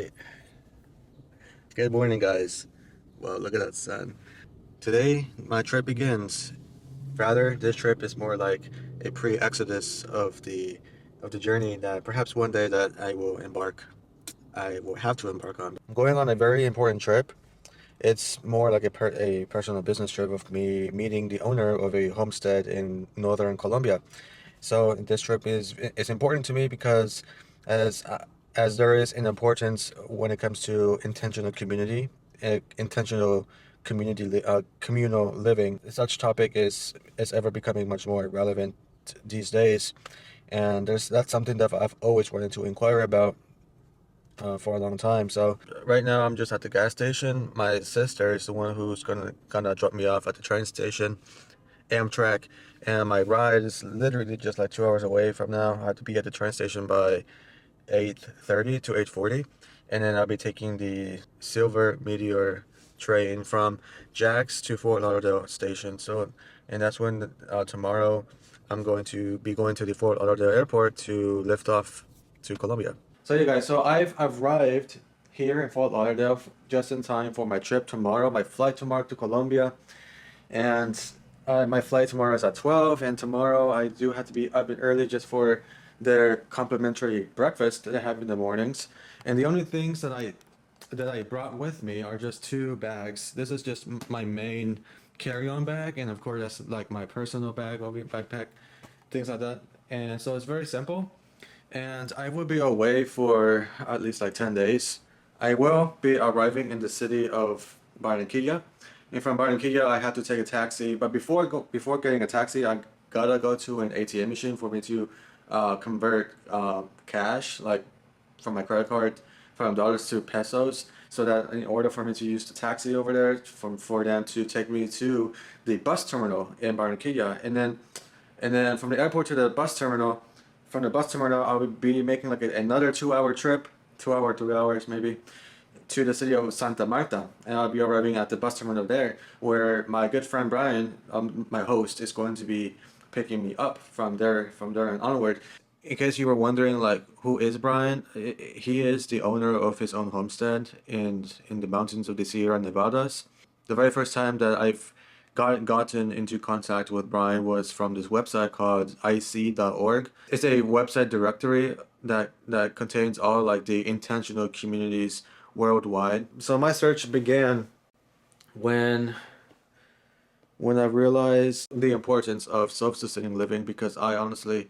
Alright, good morning guys. Well, look at that sun. Today, my trip begins. Rather, this trip is more like a pre-exodus of the journey that perhaps one day that I will have to embark on. I'm going on a very important trip. It's more like a personal business trip of me meeting the owner of a homestead in northern Colombia. So this trip is important to me because as uh, as there is an importance when it comes to intentional communal living. Such topic is ever becoming much more relevant these days, and that's something that I've always wanted to inquire about for a long time. So right now I'm just at the gas station. My sister is the one who's gonna drop me off at the train station, Amtrak, and my ride is literally just like 2 hours away from now. I have to be at the train station by 8:30 to 8:40, and then I'll be taking the Silver Meteor train from Jax to Fort Lauderdale station. So, and that's when tomorrow I'm going to be going to the Fort Lauderdale airport to lift off to Colombia. So you guys, so I've arrived here in Fort Lauderdale just in time for my trip tomorrow, my flight tomorrow to Colombia. And my flight tomorrow is at 12, and tomorrow I do have to be up early just for their complimentary breakfast that they have in the mornings. And the only things that I brought with me are just two bags. This is just my main carry-on bag, and of course that's like my personal bag, or backpack, things like that. And so it's very simple. And I will be away for at least like 10 days. I will be arriving in the city of Barranquilla. And from Barranquilla, I have to take a taxi. But before getting a taxi, I gotta go to an ATM machine for me to convert cash, like from my credit card, from dollars to pesos, so that in order for me to use the taxi over there, for them to take me to the bus terminal in Barranquilla, and then from the airport to the bus terminal, from the bus terminal, I would be making like another 2 hour trip, 2 hour, 3 hours maybe, to the city of Santa Marta, and I'll be arriving at the bus terminal there, where my good friend Brian, my host, is going to be picking me up from there and onward. In case you were wondering, like, who is Brian? He is the owner of his own homestead in the mountains of the Sierra Nevadas. The very first time that I've gotten into contact with Brian was from this website called ic.org. It's a website directory that contains all like the intentional communities worldwide. So my search began when when I realized the importance of self-sustaining living, because I honestly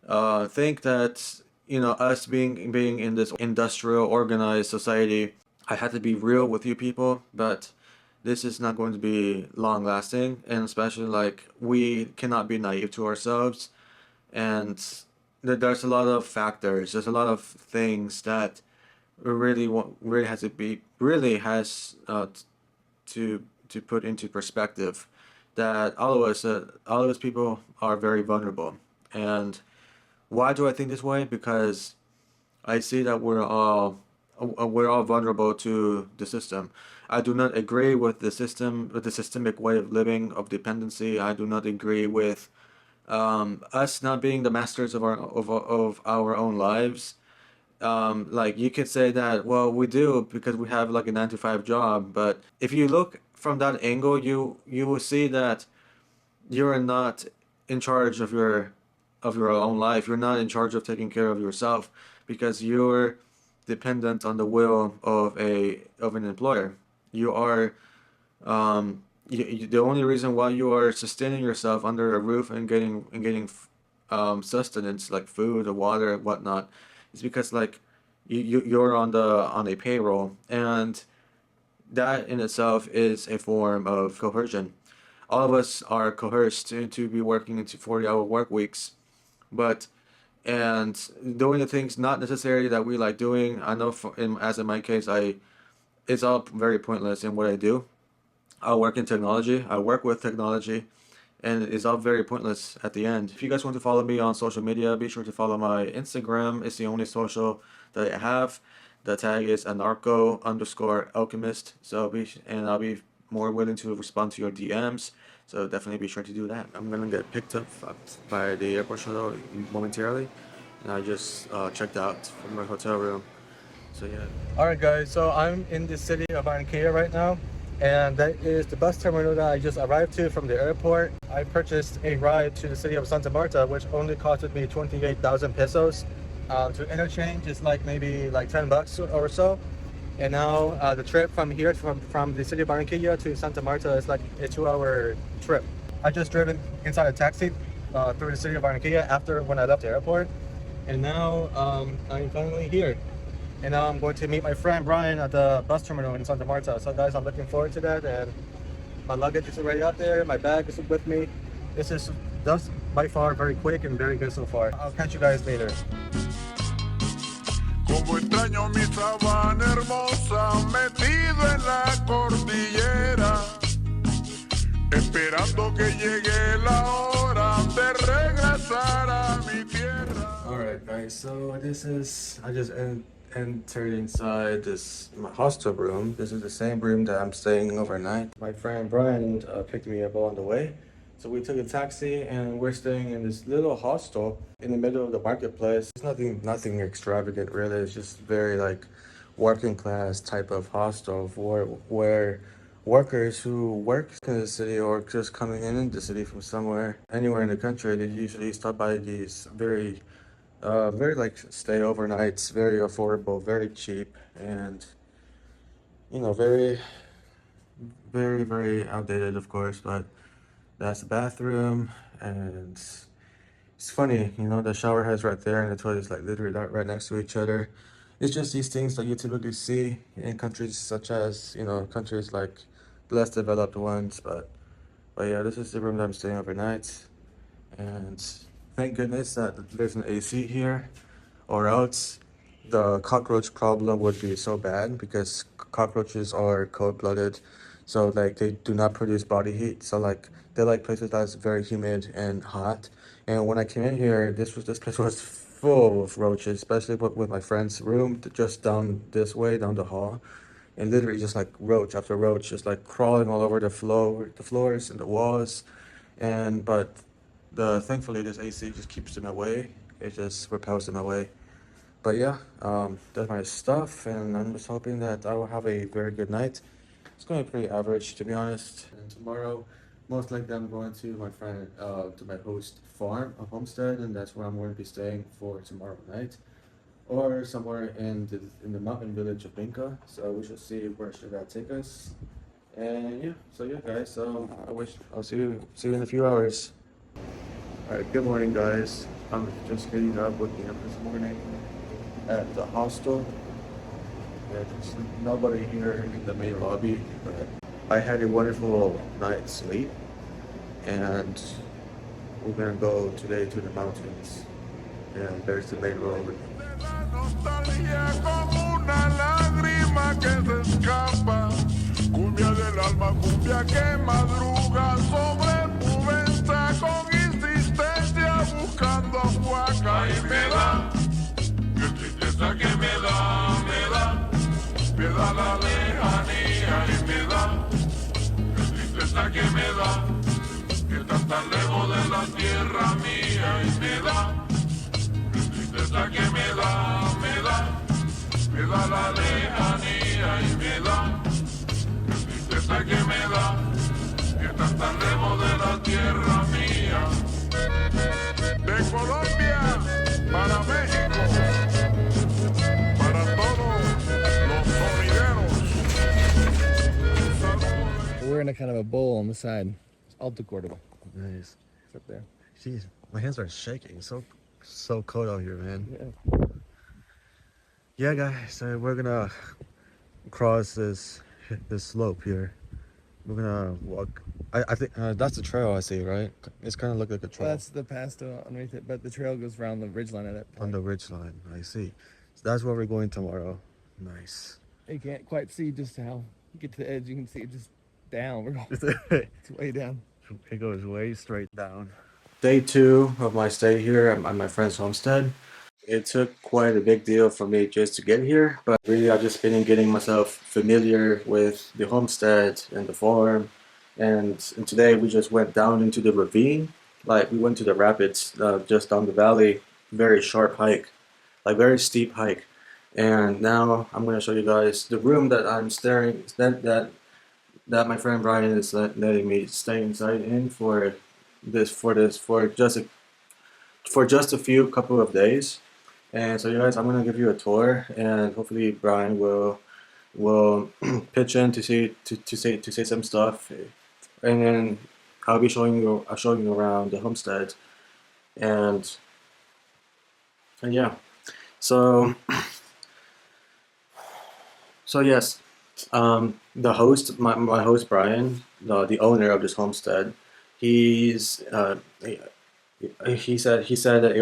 think that us being in this industrial organized society, I had to be real with you people, but this is not going to be long lasting, and especially like we cannot be naive to ourselves, and there's a lot of factors, there's a lot of things that really has to be really has to put into perspective that all of us people are very vulnerable. And why do I think this way? Because I see that we're all vulnerable to the system. I do not agree with the system, with the systemic way of living of dependency. I do not agree with us not being the masters of our own lives. Like you could say that, well, we do because we have like a 9 to 5 job, but if you look from that angle, you will see that you're not in charge of your own life. You're not in charge of taking care of yourself because you're dependent on the will of an employer. You are the only reason why you are sustaining yourself under a roof and getting sustenance like food or water and whatnot is because like you're on a payroll, and that in itself is a form of coercion. All of us are coerced to be working into 40-hour work weeks, but and doing the things not necessarily that we like doing. I know as in my case, it's all very pointless in what I do. I work in technology. I work with technology, and it's all very pointless at the end. If you guys want to follow me on social media, be sure to follow my Instagram. It's the only social that I have. The tag is anarcho underscore alchemist. And I'll be more willing to respond to your DMs. So definitely be sure to do that. I'm gonna get picked up by the airport shuttle momentarily, and I just checked out from my hotel room. So yeah. Alright guys, so I'm in the city of Barranquilla right now, and that is the bus terminal that I just arrived to from the airport. I purchased a ride to the city of Santa Marta, which only costed me 28,000 pesos. To interchange is like maybe like 10 bucks or so. And now the trip from here, from the city of Barranquilla to Santa Marta is like a 2-hour trip. I just driven inside a taxi through the city of Barranquilla after when I left the airport. And now I'm finally here. And now I'm going to meet my friend Brian at the bus terminal in Santa Marta. So guys, I'm looking forward to that. And my luggage is already out there. My bag is with me. This is thus by far very quick and very good so far. I'll catch you guys later. Como extraño mi sabana hermosa, metido en la cordillera, esperando que llegue la hora de regresar a mi tierra. Alright guys, so I just entered inside my hostel room. This is the same room that I'm staying overnight. My friend Brian picked me up on the way. So we took a taxi and we're staying in this little hostel in the middle of the marketplace. It's nothing extravagant really. It's just very like working class type of hostel where workers who work in the city or just coming in the city from somewhere, anywhere in the country, they usually stop by these very like stay overnights, very affordable, very cheap, and very, very, very outdated, of course, but that's the bathroom, and it's funny, the shower head's right there, and the toilet is like literally right next to each other. It's just these things that you typically see in countries such as, countries like less developed ones, but yeah, this is the room that I'm staying overnight, and thank goodness that there's an AC here, or else the cockroach problem would be so bad because cockroaches are cold-blooded, so like they do not produce body heat. So like they like places that's very humid and hot. And when I came in here, this place was full of roaches, especially with my friend's room just down this way, down the hall, and literally just like roach after roach, just like crawling all over the floors and the walls. And but thankfully this AC just keeps them away. It just repels them away. But yeah, that's my stuff, and I'm just hoping that I will have a very good night. It's going to be pretty average, to be honest. And tomorrow, most likely I'm going to my friend, to my host farm, a homestead, and that's where I'm going to be staying for tomorrow night, or somewhere in the mountain village of Binca. So we shall see where should that take us. And yeah, so yeah, guys. So I'll see you in a few hours. All right, good morning, guys. I'm just getting up, waking up this morning at the hostel. There's nobody here in the main lobby, but I had a wonderful night's sleep, and we're gonna go today to the mountains, and there's the main road. Nostalgia como una lágrima que se escapa, cumbia del alma, cumbia que madruga sobre Pubenza con insistencia buscando Huaca y me da, qué tristeza que me da la lejanía y me da, qué tristeza que me da, que estás tan lejos de la tierra mía y me da. Tristeza que me da la lejanía y me da, tristeza que me da, que estás tan lejos de la tierra mía. De Colombia para México, para todos los sonideros. We're in a kind of a bowl on the side. It's Alto Cordoba. Nice. It's up there. Jeez, my hands are shaking. So cold out here, man. Yeah. Yeah, guys. So we're gonna cross this slope here. We're gonna walk. I think that's the trail I see, right? It's kind of look like a trail. Well, that's the pass underneath it, but the trail goes around the ridgeline at that point. On the ridge line, I see. So that's where we're going tomorrow. Nice. You can't quite see just how you get to the edge. You can see it just down. We're going. It's way down. It goes way straight down. Day 2 of my stay here at my friend's homestead. It took quite a big deal for me just to get here, but really I've just been getting myself familiar with the homestead and the farm. And today we just went down into the ravine. Like we went to the rapids just down the valley. Very sharp hike, like very steep hike. And now I'm gonna show you guys the room that I'm staring that my friend Brian is letting me stay inside in for just a few couple of days. And so, you guys, I'm gonna give you a tour, and hopefully Brian will pitch in to say some stuff, and then I'll showing you around the homestead, and yeah. So yes, the host, my host Brian, the owner of this homestead, he's he said that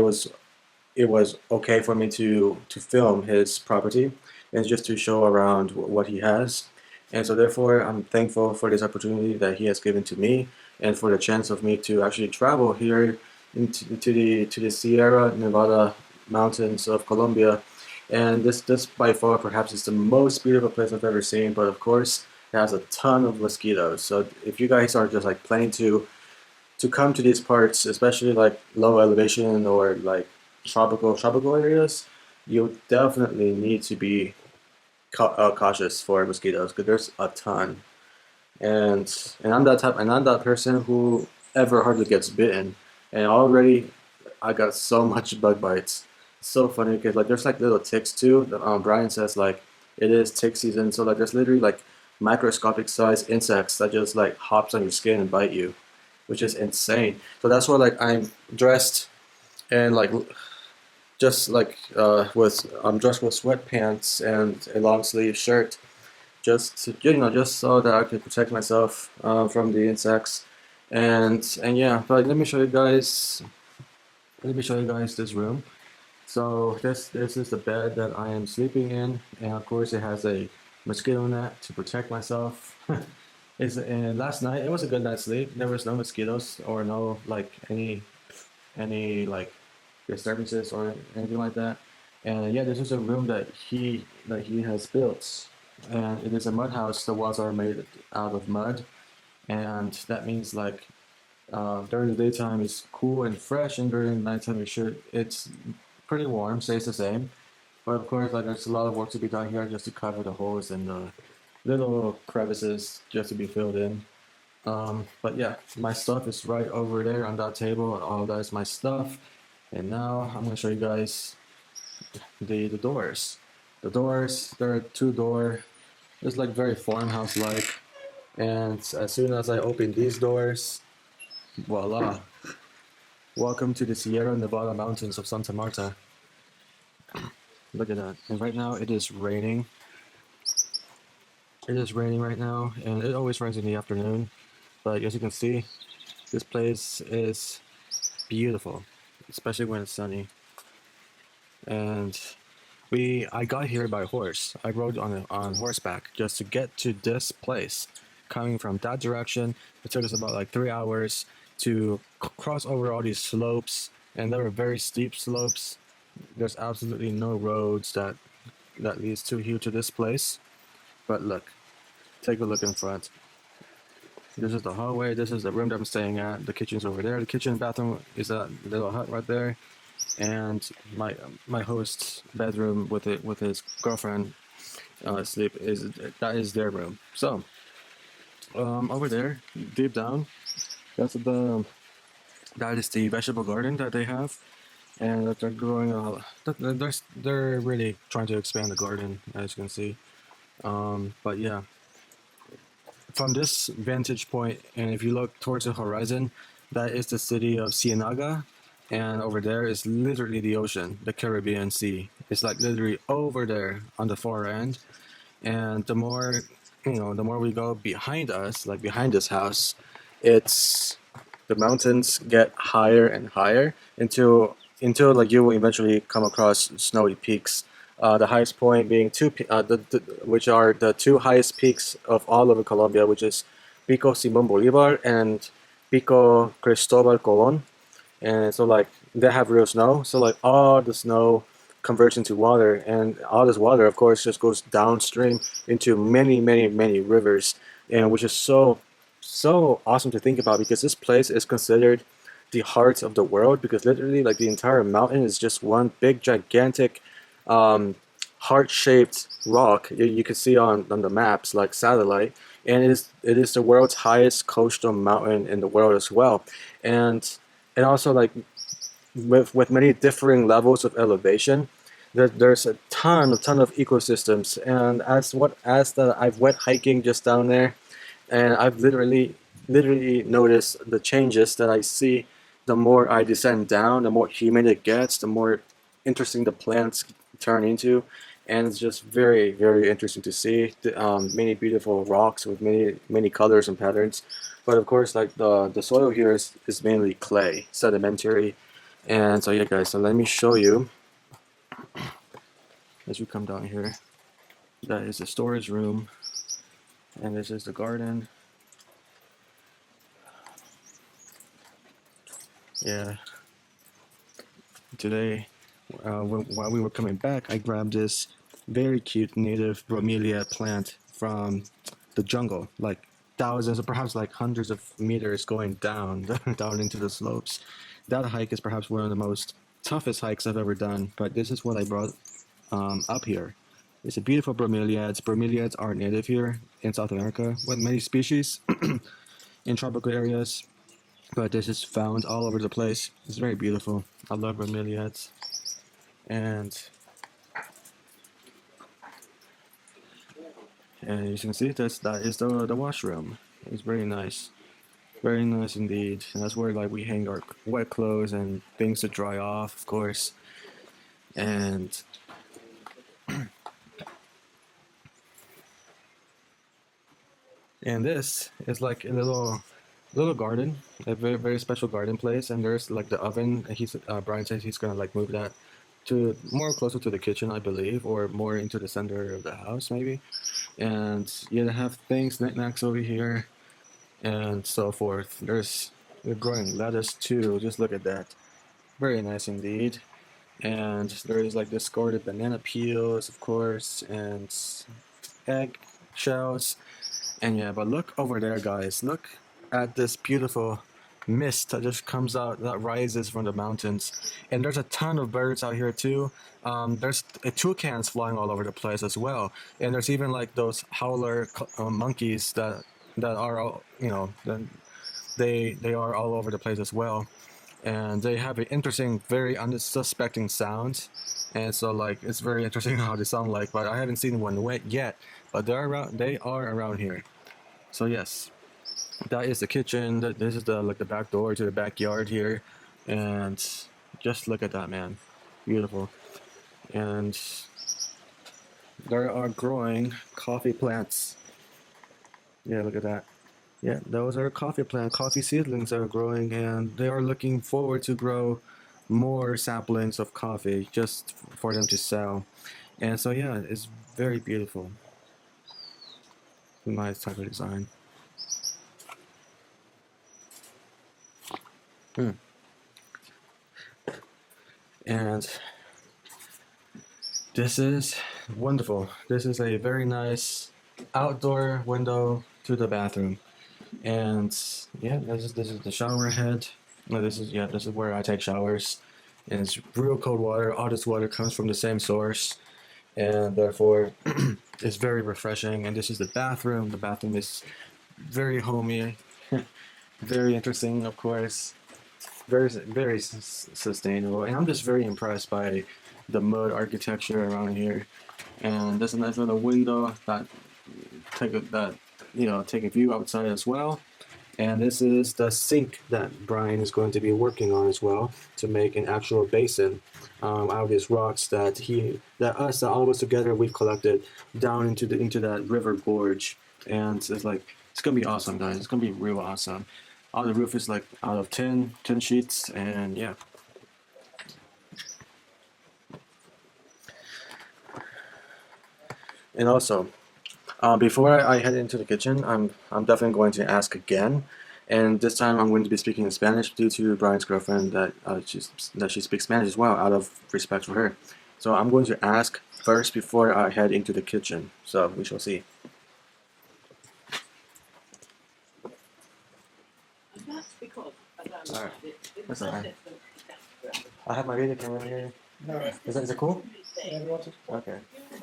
it was okay for me to film his property and just to show around what he has. And so therefore I'm thankful for this opportunity that he has given to me and for the chance of me to actually travel here to the Sierra Nevada mountains of Colombia. And this by far perhaps is the most beautiful place I've ever seen, but of course it has a ton of mosquitoes. So if you guys are just like planning to come to these parts, especially like low elevation or like tropical areas, you definitely need to be cautious for mosquitoes because there's a ton. And I'm that person who ever hardly gets bitten, and already I got so much bug bites. It's so funny because like there's like little ticks too. Brian says like it is tick season, so like there's literally like microscopic sized insects that just like hops on your skin and bite you, which is insane. So that's why like I'm dressed and like just like with I'm dressed with sweatpants and a long sleeve shirt, just to, just so that I could protect myself from the insects. And yeah, but let me show you guys this room. So this is the bed that I am sleeping in, and of course it has a mosquito net to protect myself. And last night it was a good night's sleep. There was no mosquitoes or no like any like disturbances or anything like that. And yeah, this is a room that he has built, and it is a mud house. The walls are made out of mud, and that means like during the daytime it's cool and fresh, and during the nighttime it's pretty warm, stays the same. But of course, like there's a lot of work to be done here just to cover the holes and the little crevices just to be filled in. But yeah, my stuff is right over there on that table. All that is my stuff. And now I'm gonna show you guys the doors. The doors, there are two doors. It's like very farmhouse like. And as soon as I open these doors, voila. Welcome to the Sierra Nevada mountains of Santa Marta. Look at that. And right now it is raining. It is raining right now, and it always rains in the afternoon. But as you can see, this place is beautiful, especially when it's sunny. And I got here by horse. I rode on horseback just to get to this place. Coming from that direction, it took us about like 3 hours to cross over all these slopes, and they were very steep slopes. There's absolutely no roads that leads to this place. But look, take a look in front. This is the hallway. This is the room that I'm staying at. The kitchen's over there. The kitchen bathroom is that little hut right there, and my host's bedroom with his girlfriend sleep is their room. So over there, deep down, that is the vegetable garden that they have, and that they're growing. They're really trying to expand the garden, as you can see. But yeah, from this vantage point, and if you look towards the horizon, that is the city of Ciénaga, and over there is literally the ocean, the Caribbean Sea. It's like literally over there on the far end. And the more the more we go behind us, like behind this house, it's the mountains get higher and higher until like you will eventually come across snowy peaks. The highest point being which are the two highest peaks of all over Colombia, which is Pico Simón Bolívar and Pico Cristobal Colón. And so like they have real snow, so like all the snow converts into water, and all this water of course just goes downstream into many rivers, and which is so awesome to think about, because this place is considered the heart of the world, because literally like the entire mountain is just one big gigantic heart-shaped rock you can see on the maps like satellite, and it is the world's highest coastal mountain in the world as well, and also like with many differing levels of elevation. There's a ton of ecosystems, and I've went hiking just down there, and I've literally noticed the changes that I see. The more I descend down, the more humid it gets, the more interesting the plants turn into, and it's just very interesting to see. Many beautiful rocks with many colors and patterns, but of course, like the soil here is mainly clay, sedimentary, and so yeah, guys. So let me show you as we come down here. That is the storage room, and this is the garden. Yeah. Today, while we were coming back, I grabbed this very cute native bromelia plant from the jungle, like thousands or perhaps like hundreds of meters going down down into the slopes. That hike is perhaps one of the most toughest hikes I've ever done, but this is what I brought up here. It's a beautiful bromeliads. Bromeliads are native here in South America with many species in tropical areas, but this is found all over the place. It's very beautiful. I love bromeliads. And as you can see, that is the washroom. It's very nice indeed. And that's where like we hang our wet clothes and things to dry off, of course. And this is like a little garden, a very special garden place. And there's like the oven. Brian says he's gonna like move that to more closer to the kitchen, I believe, or more into the center of the house, maybe. And yeah, they have things, knickknacks over here, and so forth. They're growing lettuce too. Just look at that, very nice indeed. And there is like discarded banana peels, of course, and egg shells. And yeah, but look over there, guys. Look at this beautiful mist that just comes out, that rises from the mountains. And there's a ton of birds out here too. There's toucans flying all over the place as well. And there's even like those howler monkeys that are all, they are all over the place as well. And they have an interesting, very unsuspecting sound. And so like it's very interesting how they sound like, but I haven't seen one yet. But they are around here. So yes, that is the kitchen. This is the back door to the backyard here, and just look at that, man, beautiful. And there are growing coffee plants. Yeah, look at that. Yeah, those are coffee seedlings that are growing, and they are looking forward to grow more saplings of coffee just for them to sell. And so yeah, it's very beautiful. Nice type of design. And this is wonderful. This is a very nice outdoor window to the bathroom. And yeah, this is the shower head. No, this is where I take showers. And it's real cold water. All this water comes from the same source, and therefore it's very refreshing. And this is the bathroom. The bathroom is very homey, very interesting, of course, very sustainable. And I'm just very impressed by the mud architecture around here. And there's a nice little window that take a view outside as well. And this is the sink that Brian is going to be working on as well to make an actual basin out of these rocks that all of us together we've collected down into that river gorge. And it's gonna be awesome, guys. It's gonna be real awesome. All the roof is like out of tin sheets, and yeah. And also, before I head into the kitchen, I'm definitely going to ask again, and this time I'm going to be speaking in Spanish due to Brian's girlfriend that she speaks Spanish as well, out of respect for her. So I'm going to ask first before I head into the kitchen. So we shall see. That's because I don't Alright. like it. That's alright. I have my video camera here. Is it cool? Okay.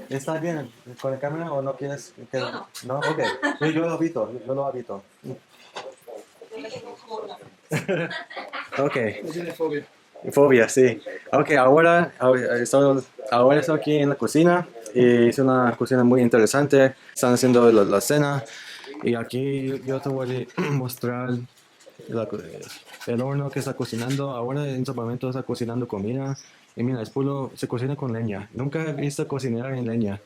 ¿Está bien con la cámara o no quieres que... No, ok. Yo lo habito, yo lo habito. Ok. Tiene fobia. Fobia, sí. Ok, ahora estoy aquí en la cocina y es una cocina muy interesante. Están haciendo la cena y aquí yo te voy a mostrar la co- el horno que está cocinando. Ahora en este momento está cocinando comida y mira, es puro, se cocina con leña. Nunca he visto cocinar en leña.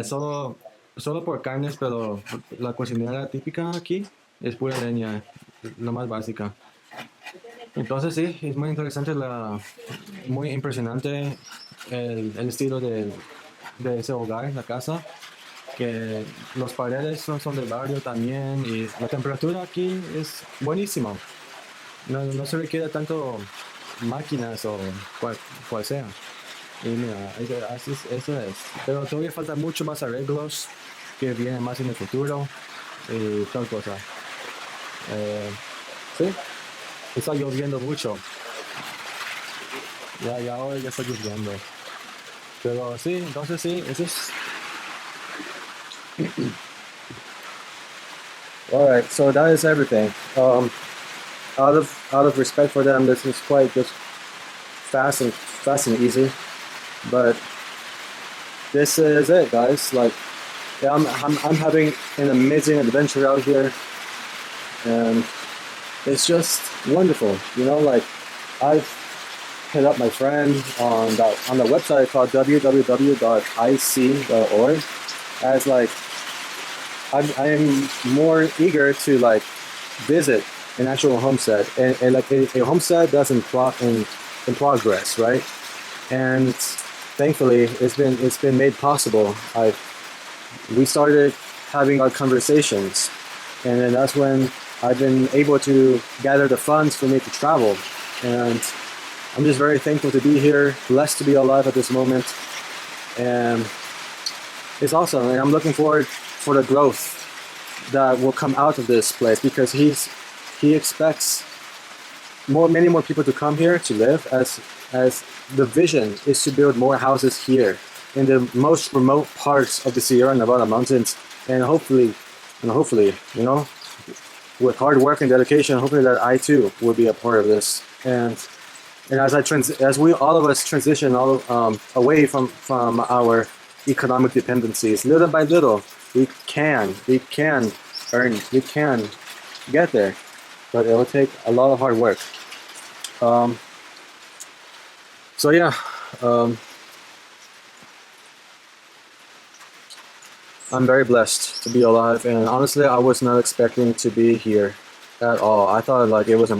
Solo, solo por carnes, pero la cocinera típica aquí es pura leña, lo más básica. Entonces sí, es muy interesante, muy impresionante el estilo de ese hogar, la casa, que los paredes son del barrio también y la temperatura aquí es buenísima. No se requiere tanto máquinas o cual sea. Y mira, eso es. Pero todavía falta mucho más arreglos que vienen más en el futuro y tal cosa. Sí, está lloviendo mucho. Ya ahora ya está lloviendo. Pero sí, entonces sí, eso es. All right, so that is everything. Out of respect for them, this is quite just fast and easy. But this is it, guys. Like, yeah, I'm having an amazing adventure out here, and it's just wonderful. You know, like I've hit up my friend on the website called www.ic.org as like I am more eager to like visit an actual homestead and like a homestead that's in progress, right? And thankfully it's been made possible. We started having our conversations, and then that's when I've been able to gather the funds for me to travel. And I'm just very thankful to be here, blessed to be alive at this moment, and it's awesome. And I'm looking forward for the growth that will come out of this place because he expects many more people to come here to live as the vision is to build more houses here in the most remote parts of the Sierra Nevada mountains, and hopefully, you know, with hard work and dedication, hopefully that I too will be a part of this. And as we all of us transition away from our economic dependencies, little by little, we can earn, we can get there, but it will take a lot of hard work. So yeah, I'm very blessed to be alive, and honestly, I was not expecting to be here at all. I thought like it was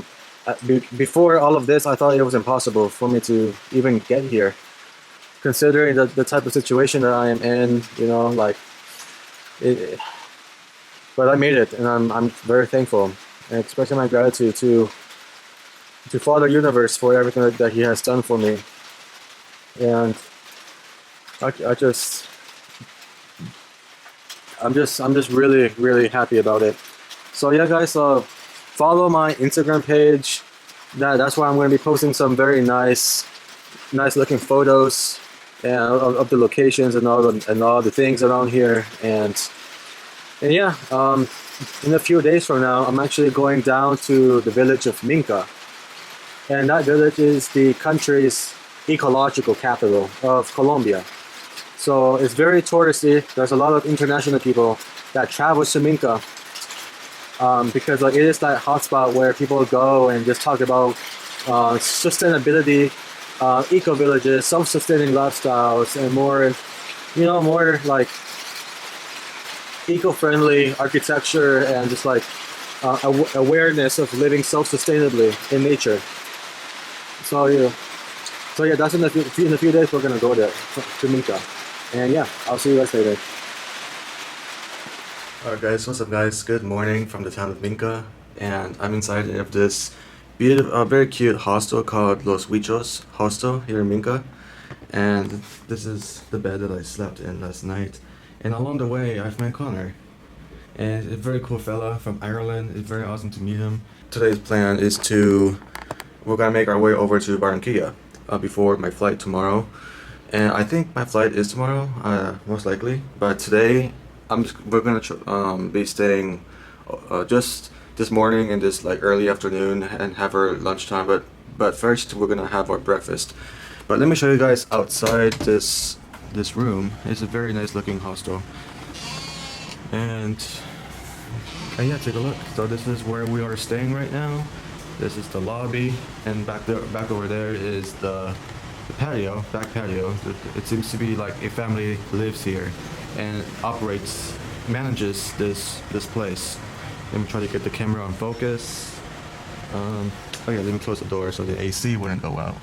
before all of this. I thought it was impossible for me to even get here, considering the type of situation that I am in. You know, like it. But I made it, and I'm very thankful, and expressing my gratitude to Father Universe for everything that He has done for me, and I just. I'm just really happy about it. So yeah, guys, follow my Instagram page. That's where I'm going to be posting some very nice looking photos of the locations and all the things around here. And yeah, in a few days from now, I'm actually going down to the village of Minca, and that village is the country's ecological capital of Colombia. So it's very touristy. There's a lot of international people that travel to Minca because like, it is that hotspot where people go and just talk about sustainability, eco villages, self-sustaining lifestyles, and more like eco-friendly architecture and just like awareness of living self-sustainably in nature. So yeah, that's in a few days we're gonna go there to Minca. And yeah, I'll see you guys later. Alright guys, what's up guys? Good morning from the town of Minca, and I'm inside of this beautiful, very cute hostel called Los Huichos Hostel here in Minca. And this is the bed that I slept in last night. And along the way, I've met Connor. And a very cool fella from Ireland. It's very awesome to meet him. Today's plan is we're gonna make our way over to Barranquilla before my flight tomorrow. and I think my flight is tomorrow, most likely. But today, we're gonna be staying just this morning and this like early afternoon and have our lunchtime. But first, we're gonna have our breakfast. But let me show you guys outside this room. It's a very nice looking hostel, and yeah, take a look. So this is where we are staying right now. This is the lobby, and back over there is the patio, back patio. It seems to be like a family lives here and manages this place. Let me try to get the camera on focus. Oh yeah, let me close the door so the AC wouldn't go out.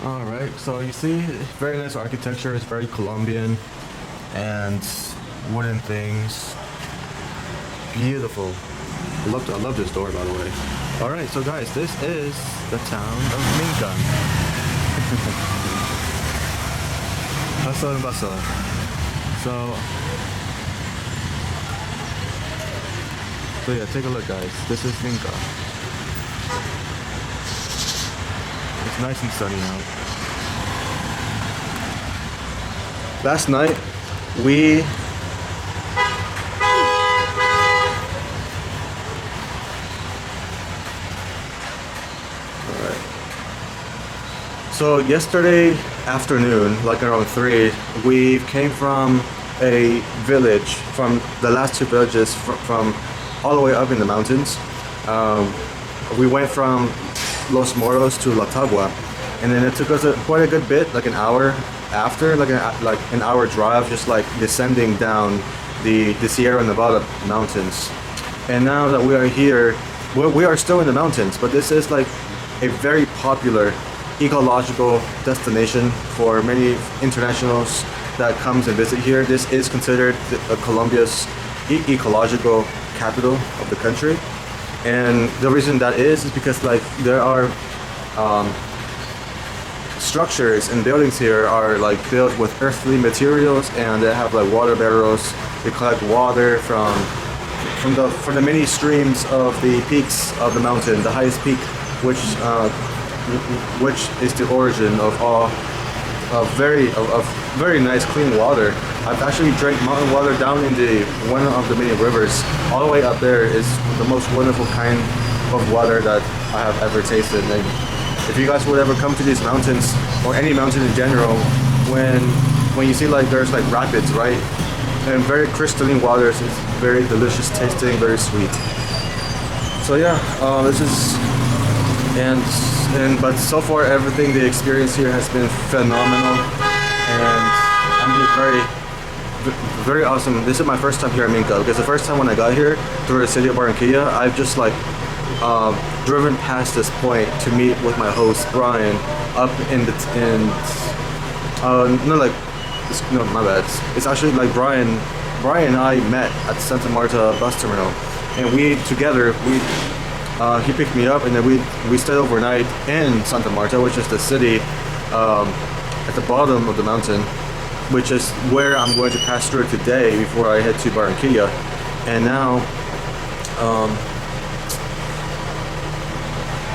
All right, so you see, very nice architecture. It's very Colombian, and wooden things. Beautiful. I love this door, by the way. All right, so guys, this is the town of Minca. Hustle and bustle. So yeah, take a look, guys. This is Minca. It's nice and sunny out. Last night, we So yesterday afternoon, like around 3, we came from a village, from the last 2 villages from all the way up in the mountains. We went from Los Moros to La Tagua, and then it took us quite a good bit, like an hour after, like an hour drive, just like descending down the Sierra Nevada mountains. And now that we are here, we are still in the mountains, but this is like a very popular ecological destination for many internationals that comes and visit here. This is considered Colombia's ecological capital of the country, and the reason that is because like there are structures and buildings here are like built with earthly materials, and they have like water barrels. They collect water from the many streams of the peaks of the mountain. The highest peak, which is the origin of very nice clean water. I've actually drank mountain water down in one of the many rivers. All the way up there is the most wonderful kind of water that I have ever tasted. And if you guys would ever come to these mountains, or any mountain in general, when you see like there's like rapids, right? And very crystalline waters, it's very delicious tasting, very sweet. So yeah, this is but so far everything, the experience here has been phenomenal, and I'm just very awesome. This is my first time here in Minca, because the first time when I got here through the city of Barranquilla, I've just like driven past this point to meet with my host Brian up no, my bad. It's actually like Brian and I met at Santa Marta bus terminal, and he picked me up, and then we stayed overnight in Santa Marta, which is the city at the bottom of the mountain, which is where I'm going to pass through today before I head to Barranquilla. And now,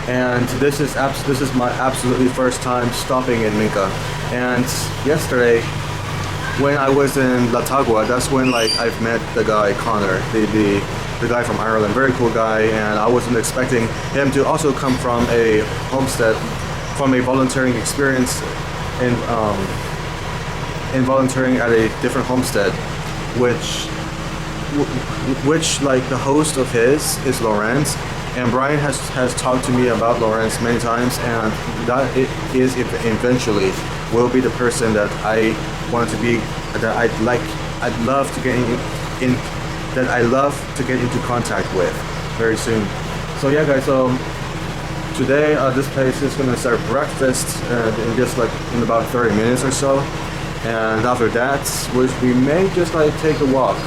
and this is my absolutely first time stopping in Minca. And yesterday, when I was in La Tagua, that's when like I've met the guy Connor, the guy from Ireland, very cool guy, and I wasn't expecting him to also come from a homestead, from a volunteering experience in volunteering at a different homestead, which like the host of his is Lawrence, and Brian has talked to me about Lawrence many times, and that it is eventually will be the person that I want to be, that I'd love to get into contact with very soon. So yeah, guys. Today this place is gonna serve breakfast in just like in about 30 minutes or so, and after that, we may just like take a walk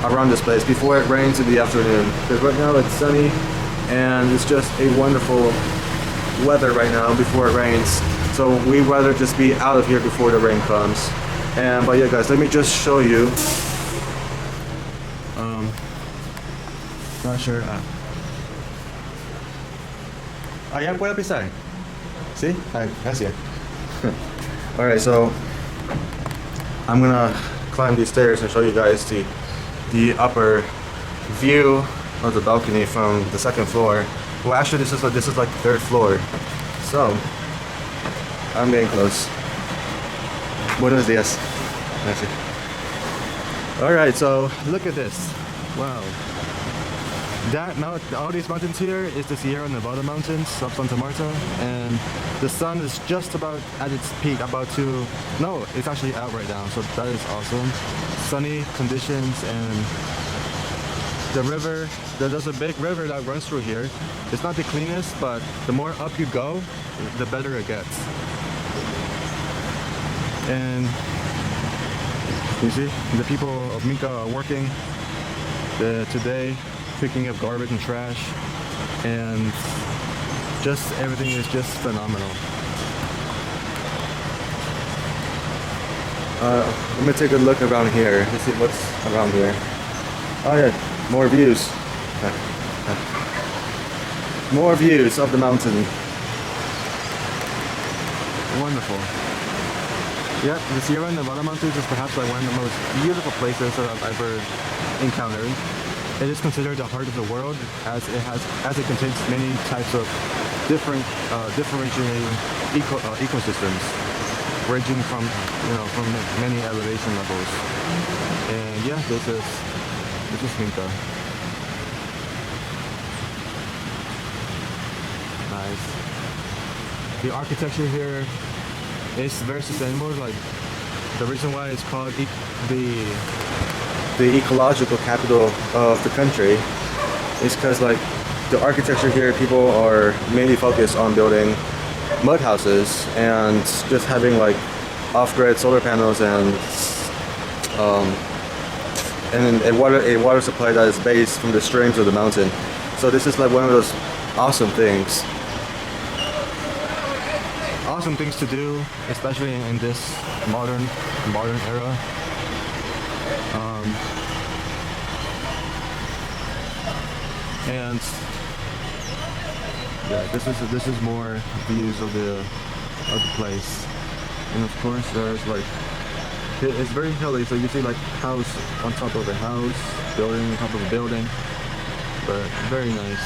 around this place before it rains in the afternoon. Because right now it's sunny, and it's just a wonderful weather right now before it rains. So we'd rather just be out of here before the rain comes. But yeah, guys, let me just show you. Not sure. Allá puedo pisar. ¿Sí? Gracias. All right, so I'm gonna climb these stairs and show you guys the upper view of the balcony from the second floor. Well, actually, this is like the third floor. So I'm getting close. Buenos días. Gracias. All right, so look at this. Wow. All these mountains here is the Sierra Nevada mountains up Santa Marta, and the sun is just about at its peak, no, it's actually out right now, so that is awesome. Sunny conditions, and the river, there's a big river that runs through here. It's not the cleanest, but the more up you go, the better it gets. And you see, the people of Minca are working today, picking up garbage and trash, and just everything is just phenomenal. Let me take a look around here. Let's see what's around here. Oh yeah, more views. More views of the mountain. Wonderful. Yeah, the Sierra Nevada mountains is perhaps like one of the most beautiful places that I've ever encountered. It is considered the heart of the world, as it contains many types of different differentiating ecosystems, ranging from many elevation levels. And yeah, this is Minca. Nice. The architecture here is very sustainable. Like, the reason why it's called the ecological capital of the country is because, like, the architecture here, people are mainly focused on building mud houses and just having like off-grid solar panels and a water supply that is based from the streams of the mountain. So this is like one of those awesome things to do, especially in this modern era. And yeah, this is more views of the place. And of course there's like, it's very hilly, so you see like house on top of a house, building on top of a building, but very nice.